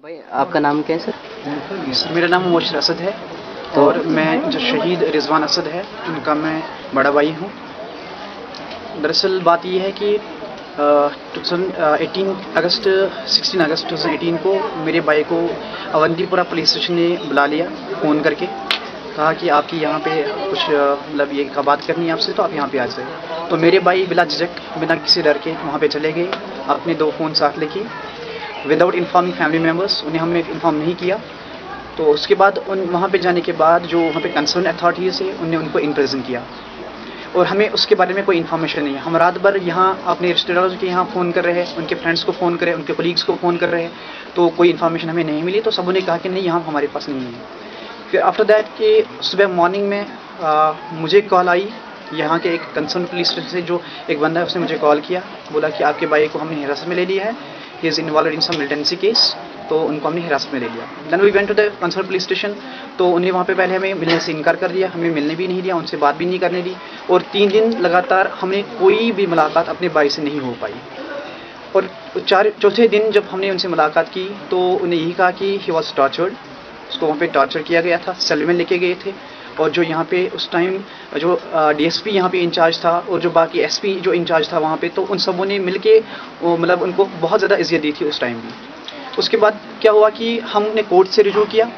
भाई आपका नाम क्या है सर? सर मेरा नाम मोशर असद है और मैं जो शहीद रिजवान असद है उनका मैं बड़ा भाई हूँ। दरअसल बात यह है कि 16 अगस्त 2018 को मेरे भाई को अवंतीपुरा पुलिस स्टेशन ने बुला लिया, फ़ोन करके कहा कि आपकी यहाँ पे कुछ मतलब ये का बात करनी है आपसे, तो आप यहाँ पे आ जाइए। तो मेरे भाई बिला झिझक बिना किसी डर के वहाँ पे चले गए, अपने 2 फ़ोन साथ लेके, विदाउट इन्फॉर्मिंग फैमिली मेम्बर्स। उन्हें हमने इन्फॉर्म नहीं किया। तो उसके बाद उन वहाँ पे जाने के बाद जो वहाँ पे कंसर्न अथॉरिटीज़ है उन्होंने उनको इन प्रेजेंट किया और हमें उसके बारे में कोई इन्फॉर्मेशन नहीं है। हम रात भर यहाँ अपने रिश्तेदारों के यहाँ फ़ोन कर रहे हैं, उनके फ्रेंड्स को फ़ोन कर रहे हैं, उनके कोलीग्स को फ़ोन कर रहे हैं, तो कोई इन्फॉर्मेशन हमें नहीं मिली। तो सबों ने कहा कि नहीं, यहाँ हमारे पास नहीं है। फिर आफ्टर दैट कि सुबह मॉर्निंग में मुझे कॉल आई यहाँ के एक कंसर्न पुलिस स्टेशन से, जो एक बंदा है उसने मुझे कॉल किया, बोला कि आपके भाई को हमने हिरासत में ले लिया है, he is involved in some militancy case. तो उनको हमने हिरासत में ले लिया। Then we went to the concern police station. तो उन्हें वहाँ पे पहले हमें मिलने से इनकार कर दिया, हमें मिलने भी नहीं दिया, उनसे बात भी नहीं करने दी और 3 दिन लगातार हमने कोई भी मुलाकात अपने भाई से नहीं हो पाई। और चौथे दिन जब हमने उनसे मुलाकात की तो उन्हें यही कहा कि ही वॉज टॉर्चर्ड, उसको वहाँ पे टॉर्चर किया गया था, सेल में लेके गए थे। और जो यहाँ पे उस टाइम जो डीएसपी यहाँ पे इंचार्ज था और जो बाकी एसपी जो इंचार्ज था वहाँ पे, तो उन सबों ने मिल के मतलब उनको बहुत ज़्यादा इज़्ज़त दी थी उस टाइम भी। उसके बाद क्या हुआ कि हमने कोर्ट से रिजू किया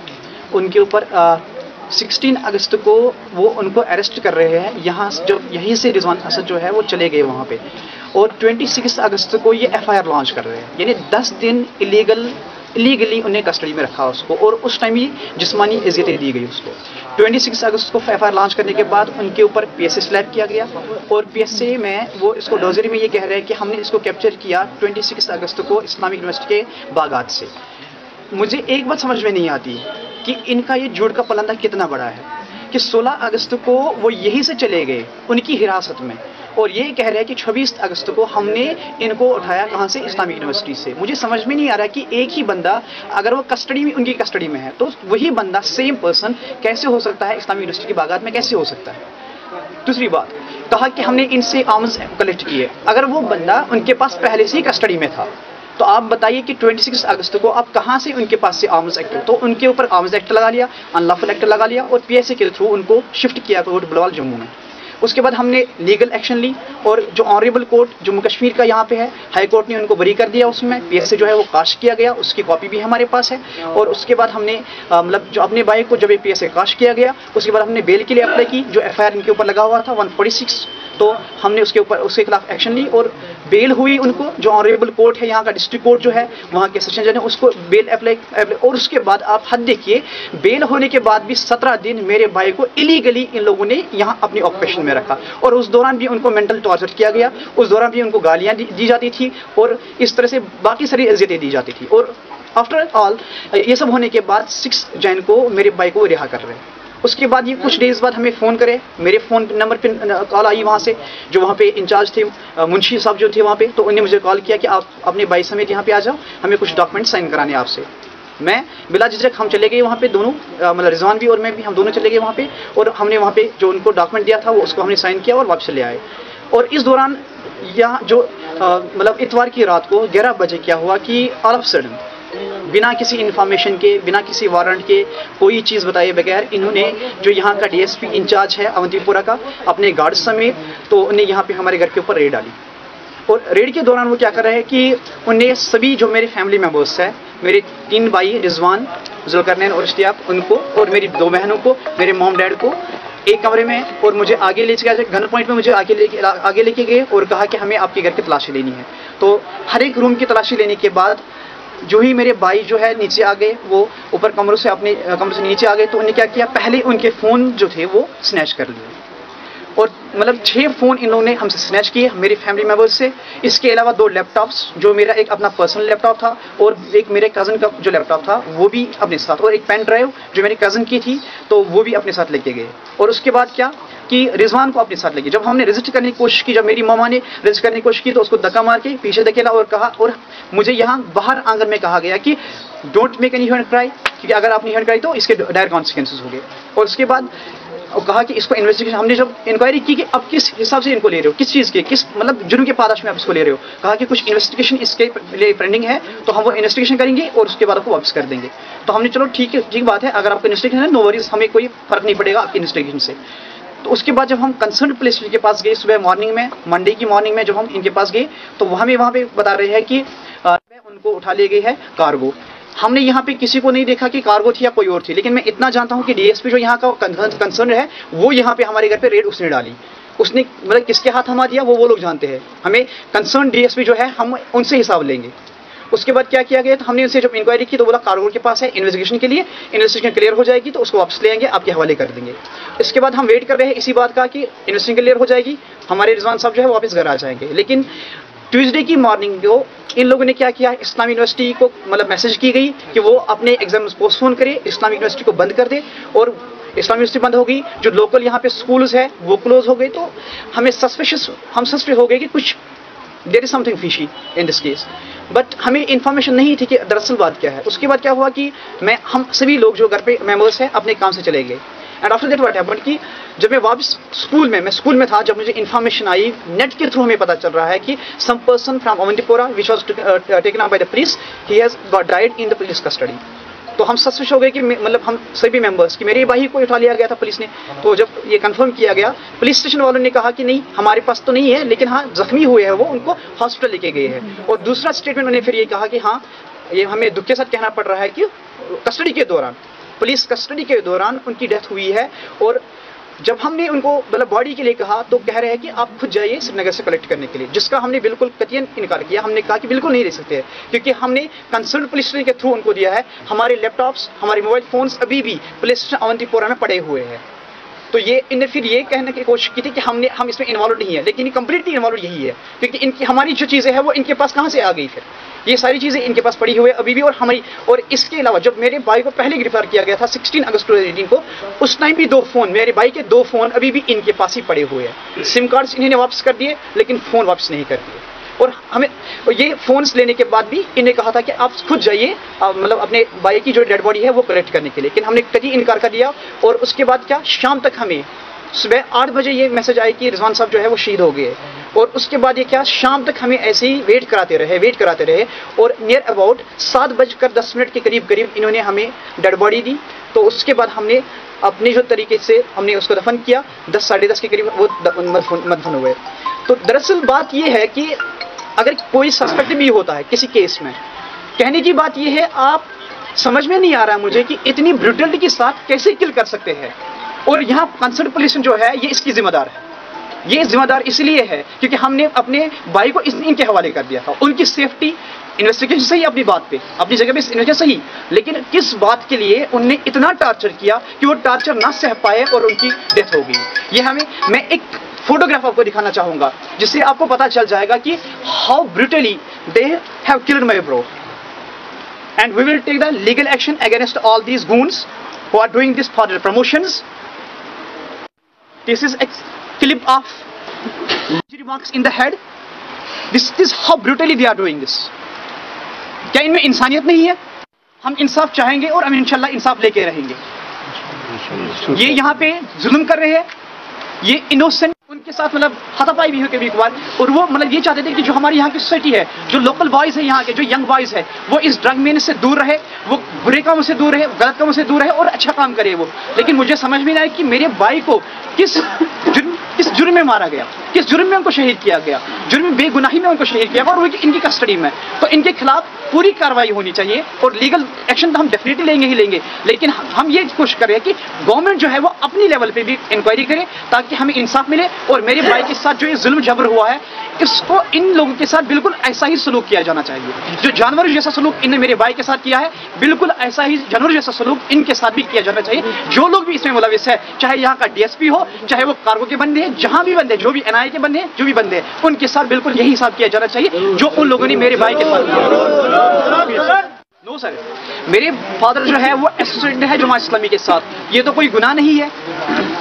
उनके ऊपर। 16 अगस्त को वो उनको अरेस्ट कर रहे हैं यहाँ, जो यहीं से रिजवान असद जो है वो चले गए वहाँ पे, और 26 अगस्त को ये एफआईआर लॉन्च कर रहे हैं। यानी 10 दिन इलीगली उन्हें कस्टडी में रखा उसको, और उस टाइम ही जिस्मानी इज़्ज़तें दी गई उसको। 26 अगस्त को एफआईआर लॉन्च करने के बाद उनके ऊपर पीएसए स्लैप किया गया, और पीएसए में वो इसको डोजरी में ये कह रहे हैं कि हमने इसको कैप्चर किया 26 अगस्त को इस्लामिक यूनिवर्सिटी के बागात से। मुझे एक बात समझ में नहीं आती कि इनका ये झूठ का पलंदा कितना बड़ा है कि 16 अगस्त को वो यहीं से चले गए उनकी हिरासत में, और ये कह रहे हैं कि 26 अगस्त को हमने इनको उठाया कहाँ से, इस्लामिक यूनिवर्सिटी से। मुझे समझ में नहीं आ रहा कि एक ही बंदा अगर वो कस्टडी में, उनकी कस्टडी में है, तो वही बंदा सेम पर्सन कैसे हो सकता है इस्लामिक यूनिवर्सिटी के बागात में, कैसे हो सकता है। दूसरी बात, कहा कि हमने इनसे आर्म्स कलेक्ट किए। अगर वो बंदा उनके पास पहले से ही कस्टडी में था तो आप बताइए कि 26 अगस्त को आप कहाँ से उनके पास से आर्म्स एक्ट, तो उनके ऊपर आर्म्स एक्ट लगा लिया, अनलॉफुल एक्ट लगा लिया, और पीएसए के थ्रू उनको शिफ्ट किया कोर्ट बुलवाल जम्मू में। उसके बाद हमने लीगल एक्शन ली, और जो ऑनरेबल कोर्ट जम्मू कश्मीर का यहाँ पे है, हाई कोर्ट ने उनको बरी कर दिया। उसमें पीएसए जो है वो काश किया गया, उसकी कॉपी भी हमारे पास है। और उसके बाद हमने मतलब जो अपने भाई को जब ये पीएसए काश किया गया, उसके बाद हमने बेल के लिए अप्लाई की। जो एफआईआर इनके ऊपर लगा हुआ था 146, तो हमने उसके खिलाफ एक्शन ली और बेल हुई उनको। जो ऑनरेबल कोर्ट है यहाँ का, डिस्ट्रिक्ट कोर्ट जो है वहाँ के सेशन जज ने उसको बेल अप्लाई। और उसके बाद आप हद देखिए, बेल होने के बाद भी 17 दिन मेरे भाई को इलीगली इन लोगों ने यहाँ अपनी ऑक्यूपेशन में रखा, और उस दौरान भी उनको मेंटल टॉर्चर किया गया, उस दौरान भी उनको गालियाँ दी जाती थी, और इस तरह से बाकी सारी इज़्ज़तें दी जाती थी। और आफ्टर ऑल ये सब होने के बाद 6 जैन को मेरे भाई को रिहा कर रहे हैं। उसके बाद ये कुछ डेज बाद हमें फ़ोन करे, मेरे फ़ोन नंबर पे कॉल आई वहाँ से, जो वहाँ पे इंचार्ज थे मुंशी साहब जो थे वहाँ पे, तो उन्होंने मुझे कॉल किया कि आप अपने भाई समेत यहाँ पे आ जाओ, हमें कुछ डॉक्यूमेंट साइन कराने आपसे। मैं बिला झिझक हम चले गए वहाँ पे दोनों, मतलब रिजवान भी और मैं भी, हम दोनों चले गए वहाँ पे, और हमने वहाँ पे जो उनको डॉक्यूमेंट दिया था वो उसको हमने साइन किया और वापस चले आए। और इस दौरान यहाँ जो मतलब इतवार की रात को 11 बजे क्या हुआ कि ऑल ऑफ सडन, बिना किसी इन्फॉर्मेशन के, बिना किसी वारंट के, कोई चीज़ बताए बगैर, इन्होंने जो यहाँ का डीएसपी इंचार्ज है अवंतीपुरा का, अपने गार्ड समेत, तो उन्हें यहाँ पे हमारे घर के ऊपर रेड डाली। और रेड के दौरान वो क्या कर रहे हैं कि उन्हें सभी जो मेरे फैमिली मेम्बर्स हैं, मेरे 3 भाई रिजवान, जुल्करनैन और इश्तियाक, उनको, और मेरी 2 बहनों को, मेरे मॉम डैड को एक कमरे में, और मुझे आगे ले गए गन पॉइंट में, मुझे आगे लेके गए और कहा कि हमें आपके घर की तलाशी लेनी है। तो हर एक रूम की तलाशी लेने के बाद जो ही मेरे भाई जो है नीचे आ गए, वो ऊपर कमरों से, अपने कमरों से नीचे आ गए, तो उन्हें क्या किया, पहले उनके फ़ोन जो थे वो स्नैच कर लिए, और मतलब 6 फ़ोन इन लोगों ने हमसे स्नैच किए, मेरे फैमिली मेम्बर्स से। इसके अलावा 2 लैपटॉप्स, जो मेरा एक अपना पर्सनल लैपटॉप था और एक मेरे कज़न का जो लैपटॉप था वो भी अपने साथ, और एक पेन ड्राइव जो मेरी कज़न की थी तो वो भी अपने साथ लेके गए। और उसके बाद क्या कि रिजवान को अपने साथ लेके, जब हमने रजिस्टर करने की कोशिश की, जब मेरी मामा ने रजिस्टर करने की कोशिश की, तो उसको धक्का मार के पीछे धकेला और कहा, और मुझे यहाँ बाहर आंगन में कहा गया कि don't make any human cry, क्योंकि अगर आपने ह्यूमन क्राई तो इसके डायर कॉन्सिक्वेंसेस हो गए। और उसके बाद और कहा कि इसको इन्वेस्टिगेशन, हमने जब इंक्वायरी की कि अब किस हिसाब से इनको ले रहे हो, किस चीज़ के, किस मतलब जुर्म के पादाश में आप इसको ले रहे हो, कहा कि कुछ इन्वेस्टिगेशन इसके लिए पेंडिंग है, तो हम वो इन्वेस्टिगेशन करेंगे और उसके बाद आपको वापस कर देंगे। तो हमने चलो ठीक है, ठीक बात है, अगर आपका इन्वेस्टिगेशन है नो वरीज, हमें कोई फर्क नहीं पड़ेगा आपकी इन्वेस्टिगेशन से। तो उसके बाद जब हम कंसर्न पुलिस के पास गए सुबह मॉर्निंग में, मंडे की मॉर्निंग में जब हम इनके पास गए तो हमें वहाँ पे बता रहे हैं कि उनको उठा ले गई है कार्गो। हमने यहाँ पे किसी को नहीं देखा कि कार्गो थी या कोई और थी, लेकिन मैं इतना जानता हूँ कि डीएसपी जो यहाँ का कंसर्न है वो यहाँ पे हमारे घर पे रेड उसने डाली, उसने मतलब किसके हाथ हमा दिया वो लोग जानते हैं, हमें कंसर्न डीएसपी जो है हम उनसे हिसाब लेंगे। उसके बाद क्या किया गया, तो हमने उनसे जब इंक्वायरी की तो बोला कार्गो के पास है इन्वेस्टिगेशन के लिए, इन्वेस्टिगेशन क्लियर हो जाएगी तो उसको वापस ले आएंगे, आपके हवाले कर देंगे। इसके बाद हम वेट कर रहे हैं इसी बात का कि इन्वेस्टिगेशन क्लियर हो जाएगी, हमारे रिजवान साहब जो है वापस घर आ जाएंगे। लेकिन ट्यूसडे की मॉर्निंग को इन लोगों ने क्या किया, इस्लामिक यूनिवर्सिटी को मतलब मैसेज की गई कि वो अपने एग्जाम पोस्टपोन करे, इस्लामिक यूनिवर्सिटी को बंद कर दे, और इस्लामिक यूनिवर्सिटी बंद हो गई, जो लोकल यहाँ पे स्कूल्स है वो क्लोज हो गए। तो हमें हम सस्पेक्ट हो गए कि कुछ there is something fishy in this case, but हमें इन्फॉर्मेशन नहीं थी कि दरअसल बात क्या है। उसके बाद क्या हुआ कि हम सभी लोग जो घर पे मेंबर्स हैं अपने काम से चले गए। And after that what happened कि जब मैं वापस मैं स्कूल में था, जब मुझे इन्फॉर्मेशन आई नेट के थ्रू हमें पता चल रहा है कि some person from Awantipora which was taken up by the police, he has got died in the police custody. तो हम सस्पेक्ट हो गए कि मतलब हम सभी मेंबर्स कि मेरे भाई को उठा लिया गया था पुलिस ने। तो जब ये कंफर्म किया गया, पुलिस स्टेशन वालों ने कहा कि नहीं हमारे पास तो नहीं है, लेकिन हाँ जख्मी हुए हैं वो, उनको हॉस्पिटल लेके गए हैं। और दूसरा स्टेटमेंट उन्होंने फिर ये कहा कि हाँ ये हमें दुख के साथ कहना पड़ रहा है कि कस्टडी के दौरान, पुलिस कस्टडी के दौरान उनकी डेथ हुई है। और जब हमने उनको मतलब बॉडी के लिए कहा तो कह रहे हैं कि आप खुद जाइए श्रीनगर से कलेक्ट करने के लिए, जिसका हमने बिल्कुल कतियन इनकार किया। हमने कहा कि बिल्कुल नहीं ले सकते हैं, क्योंकि हमने कंसर्न पुलिस स्टेशन के थ्रू उनको दिया है, हमारे लैपटॉप्स हमारे मोबाइल फोन्स अभी भी पुलिस स्टेशन अवंतीपोरा में पड़े हुए हैं। तो ये इनने फिर ये कहने की कोशिश की थी कि हम इसमें इन्वॉल्व नहीं है, लेकिन कंप्लीटली इन्वॉल्व यही है, क्योंकि इनकी हमारी जो चीज़ें हैं वो इनके पास कहाँ से आ गई, फिर ये सारी चीज़ें इनके पास पड़ी हुई है अभी भी। और इसके अलावा जब मेरे भाई को पहले गिरफ्तार किया गया था 16 अगस्त 2018 को, उस टाइम भी 2 फोन, मेरे भाई के 2 फोन अभी भी इनके पास ही पड़े हुए हैं। सिम कार्ड्स इन्होंने वापस कर दिए लेकिन फ़ोन वापस नहीं कर दिए। और हमें ये फ़ोन्स लेने के बाद भी इन्हें कहा था कि आप खुद जाइए मतलब अपने भाई की जो डेड बॉडी है वो कलेक्ट करने के लिए, लेकिन हमने कभी इनकार कर दिया। और उसके बाद क्या, शाम तक हमें सुबह 8 बजे ये मैसेज आया कि रिजवान साहब जो है वो शहीद हो गए। और उसके बाद ये क्या, शाम तक हमें ऐसे ही वेट कराते रहे और नियर अबाउट 7:10 के करीब इन्होंने हमें डेड बॉडी दी। तो उसके बाद हमने अपने जो तरीके से हमने उसको दफन किया, 10 साढ़े 10 के करीब वो मदफन हुए। तो दरअसल बात ये है कि अगर कोई सस्पेक्ट भी होता है किसी केस में, कहने की बात ये है, आप समझ में नहीं आ रहा है मुझे कि इतनी ब्रूटलिटी के साथ कैसे किल कर सकते हैं। और यहाँ कंसर्न पुलिस जो है ये इसकी जिम्मेदार है। ये जिम्मेदार इसलिए है क्योंकि हमने अपने भाई को इनके हवाले कर दिया था। उनकी सेफ्टी इन्वेस्टिगेशन सही, अपनी बात पे अपनी जगह पे इन्वेस्टिगेशन सही, लेकिन किस बात के लिए उनने इतना टार्चर किया कि वो टार्चर ना सह पाए और उनकी डेथ हो गई। ये मैं एक फोटोग्राफ आपको दिखाना चाहूंगा जिससे आपको पता चल जाएगा कि how brutally they have killed my bro, and we will take the legal action against all these goons who are doing this for their promotions. This is a clip of injury marks in the head. This is how brutally they are doing this. क्या इनमें इंसानियत नहीं है? हम इंसाफ चाहेंगे और हम इंशाल्लाह इंसाफ लेके रहेंगे। ये यहाँ पे जुल्म कर रहे हैं, ये इनोसेंट उनके साथ मतलब हाथापाई भी हुई कभी कभार। और वो मतलब ये चाहते थे कि जो हमारी यहाँ की सोसाइटी है, जो लोकल बॉयज है यहाँ के, जो यंग बॉयज है, वो इस ड्रग मेन से दूर रहे, वो बुरे कामों से दूर रहे, गलत कामों से दूर रहे और अच्छा काम करे वो। लेकिन मुझे समझ में नहीं आया कि मेरे भाई को किस जुर्म में मारा गया, किस जुर्म में उनको शहीद किया गया, जुर्म में बेगुनाही में उनको शहीद किया गया और वो इनकी कस्टडी में। तो इनके खिलाफ पूरी कार्रवाई होनी चाहिए और लीगल एक्शन तो हम डेफिनेटली लेंगे ही लेंगे। लेकिन हम ये कोशिश कर रहे हैं कि गवर्नमेंट जो है वो अपनी लेवल पे भी इंक्वायरी करे ताकि हमें इंसाफ मिले। और मेरे भाई के साथ जो ये जुल्म जबर हुआ है, इसको इन लोगों के साथ बिल्कुल ऐसा ही सलूक किया जाना चाहिए। जो जानवर जैसा सलूक इन्हें मेरे भाई के साथ किया है, बिल्कुल ऐसा ही जानवर जैसा सलूक इनके साथ भी किया जाना चाहिए। जो लोग भी इसमें मुलविस है, चाहे यहाँ का डीएसपी हो, चाहे वो कार्गो के बंदे हैं, जहां भी बंदे, जो भी एनआईए के बंदे हैं, जो भी बंदे हैं, उनके साथ बिल्कुल यही हिसाब किया जाना चाहिए जो उन लोगों ने मेरे भाई के साथ किया। नो सर, मेरे फादर जो है वो एसोसिएटेड है जमात इस्लामी के साथ, ये तो कोई गुनाह नहीं है।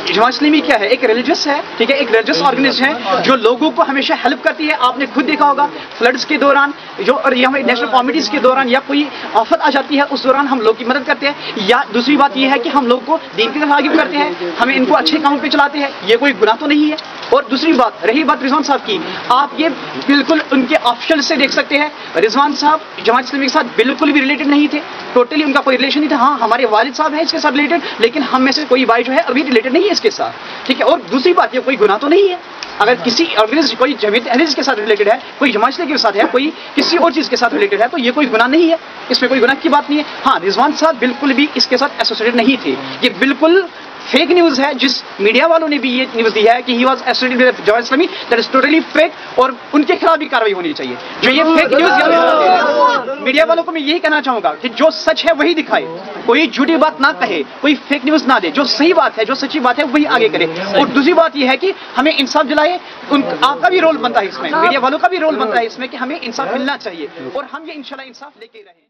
जमात इस्लामी क्या है? एक रिलीजियस है, ठीक है, एक रिलीजियस ऑर्गेनाइजेशन है जो लोगों को हमेशा हेल्प करती है। आपने खुद देखा होगा फ्लड्स के दौरान जो, और या नेशनल कॉमिटीज के दौरान, या कोई आफत आ जाती है उस दौरान हम लोग की मदद करते हैं। या दूसरी बात ये है कि हम लोग को दीन की तरफ आगे करते हैं, हमें इनको अच्छे कामों पे चलाते हैं, ये कोई गुनाह तो नहीं है। और दूसरी बात, रही बात रिजवान साहब की, आप ये बिल्कुल उनके ऑफिशियल से देख सकते हैं, रिजवान साहब जमात इस्लामी के साथ बिल्कुल भी रिलेटेड नहीं थे, टोटली उनका कोई रिलेशन नहीं था। हाँ, हमारे वालिद साहब हैं इसके साथ रिलेटेड, लेकिन हम में से कोई भाई जो है अभी रिलेटेड नहीं है इसके साथ, ठीक है। और दूसरी बात, ये कोई गुनाह तो नहीं है। अगर किसी ऑर्गेनाइजेशन, कोई जमीयत अहले के साथ रिलेटेड है, कोई जमात इस्लामी के साथ है, कोई किसी और चीज के साथ रिलेटेड है, तो ये कोई गुनाह नहीं है, इसमें कोई गुनाह की बात नहीं है। हाँ, रिजवान साहब बिल्कुल भी इसके साथ एसोसिएटेड नहीं थे, ये बिल्कुल फेक न्यूज है। जिस मीडिया वालों ने भी ये न्यूज दी है कि he was associated with Jamaat Islami, that is totally fake, और उनके खिलाफ भी कार्रवाई होनी चाहिए जो ये फेक न्यूज। मीडिया वालों को मैं यही कहना चाहूंगा कि जो सच है वही दिखाए, कोई झूठी बात ना कहे, कोई फेक न्यूज ना दे, जो सही बात है, जो सच्ची बात है वही आगे करे। और दूसरी बात यह है कि हमें इंसाफ दिलाए, आपका भी रोल बनता है इसमें, मीडिया वालों का भी रोल बनता है इसमें कि हमें इंसाफ मिलना चाहिए, और हम ये इंशाल्लाह इंसाफ लेके रहे।